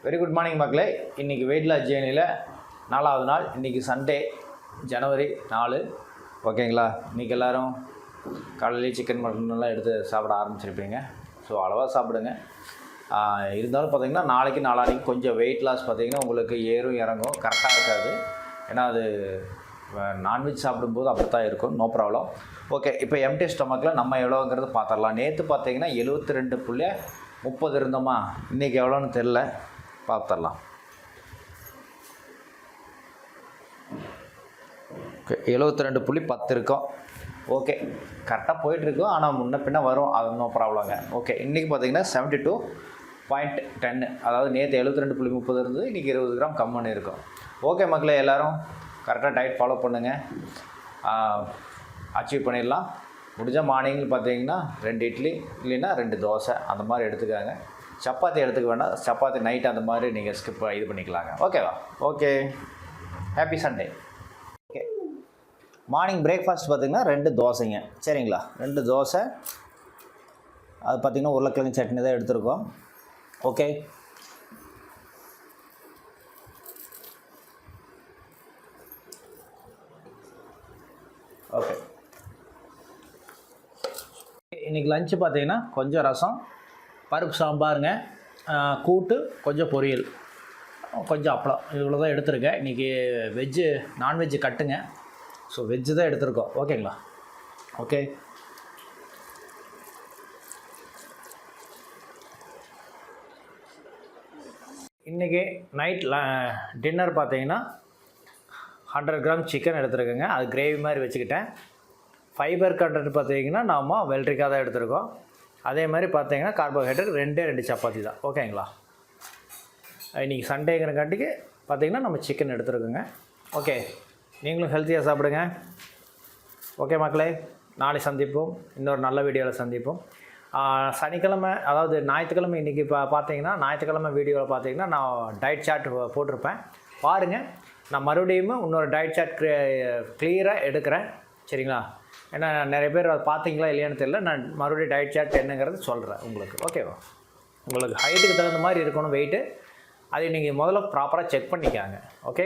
Very good morning மக்களே. இன்றைக்கி weight loss ஜேர்னியில் 4வது நாள். இன்றைக்கி சண்டே, ஜனவரி 4. ஓகேங்களா? இன்றைக்கி எல்லோரும் காலையிலேயே சிக்கன் மட்டன்லாம் எடுத்து சாப்பிட ஆரம்பிச்சிருப்பீங்க. ஸோ அளவாக சாப்பிடுங்க. இருந்தாலும் பார்த்திங்கன்னா நாளைக்கு நாளான்னைக்கு கொஞ்சம் வெயிட் லாஸ் பார்த்திங்கன்னா உங்களுக்கு ஏறும் இறங்கும், கரெக்டாக இருக்காது. ஏன்னா அது நான்வெஜ் சாப்பிடும்போது அப்படி தான் இருக்கும். No problem. ஓகே, இப்போ எம்டி ஸ்டொமக்கில் நம்ம எவ்வளோங்கிறது பார்த்துடலாம். நேற்று பார்த்திங்கன்னா 72.30 இருந்தோமா, இன்றைக்கி எவ்வளோன்னு தெரில, பார்த்துடலாம். ஓகே, 72.10 இருக்கோம். ஓகே, கரெக்டாக போயிட்டுருக்கோம். ஆனால் முன்ன பின்ன வரும், அது நோ ப்ராப்ளங்க. ஓகே, இன்றைக்கி பார்த்திங்கன்னா 72.10, அதாவது நேற்று 72.30 இருந்தது, இன்றைக்கி 20 கிராம் கம்முன்னு இருக்கும். ஓகே மக்களே, எல்லோரும் கரெக்டாக டயட் ஃபாலோ பண்ணுங்கள், அச்சீவ் பண்ணிடலாம். முடிஞ்சால் மார்னிங்கில் பார்த்தீங்கன்னா 2 இட்லி இல்லைன்னா 2 தோசை அந்த மாதிரி எடுத்துக்காங்க. சப்பாத்தி எடுத்துக்க வேண்டாம், சப்பாத்தி நைட் அந்த மாதிரி நீங்கள் ஸ்கிப் இது பண்ணிக்கலாங்க. ஓகேவா? Okay, happy Sunday. Okay, morning breakfast பார்த்திங்கன்னா 2 தோசைங்க. சரிங்களா? 2 தோசை, அது பார்த்திங்கன்னா உருளைக்கிழங்கு சட்னி தான் எடுத்துருக்கோம். Okay, okay. இன்றைக்கி லஞ்சு பார்த்திங்கன்னா கொஞ்சம் ரசம், பருப்பு சாம்பாருங்க, கூட்டு, கொஞ்சம் பொரியல், கொஞ்சம் அப்பளம், இவ்வளோ தான் எடுத்துருக்கேன். இன்றைக்கி நான்வெஜ்ஜு கட்டுங்க. ஸோ வெஜ்ஜு தான் எடுத்துருக்கோம். ஓகேங்களா? ஓகே, இன்றைக்கி நைட் டின்னர் பார்த்திங்கன்னா 100 கிராம் சிக்கன் எடுத்துருக்கேங்க. அது கிரேவி மாதிரி வச்சுக்கிட்டேன். ஃபைபர் கண்டென்ட் பார்த்திங்கன்னா நாம் வெள்ளரிக்காய் தான் எடுத்துருக்கோம். அதே மாதிரி பார்த்திங்கன்னா கார்போஹைட்ரேட் 2 சப்பாத்தி தான். ஓகேங்களா? இன்றைக்கி சண்டேங்கிறக்காட்டிக்கு பார்த்திங்கன்னா நம்ம சிக்கன் எடுத்துருக்கோங்க. ஓகே, நீங்களும் ஹெல்த்தியாக சாப்பிடுங்க. ஓகே மக்களே, நாளை சந்திப்போம், இன்னொரு நல்ல வீடியோவில் சந்திப்போம். சனிக்கிழமை, அதாவது ஞாயிற்றுக்கிழமை, இன்றைக்கி பார்த்தீங்கன்னா ஞாயிற்றுக்கிழமை வீடியோவில் பார்த்தீங்கன்னா நான் டயட் சார்ட் போட்டிருப்பேன், பாருங்கள். நான் மறுபடியும் இன்னொரு டயட் சார்ட் கிளியராக எடுக்கிறேன். சரிங்களா? ஏன்னா நிறைய பேர் அதை பார்த்தீங்களா இல்லையான்னு தெரியல. நான் மறுபடியும் டயட் சார்ட் என்னங்கிறது சொல்கிறேன் உங்களுக்கு. ஓகேவா? உங்களுக்கு ஹைட்டுக்கு தகுந்த மாதிரி இருக்கணும் வெயிட்டு, அதை நீங்கள் முதல்ல ப்ராப்பராக செக் பண்ணிக்காங்க. ஓகே.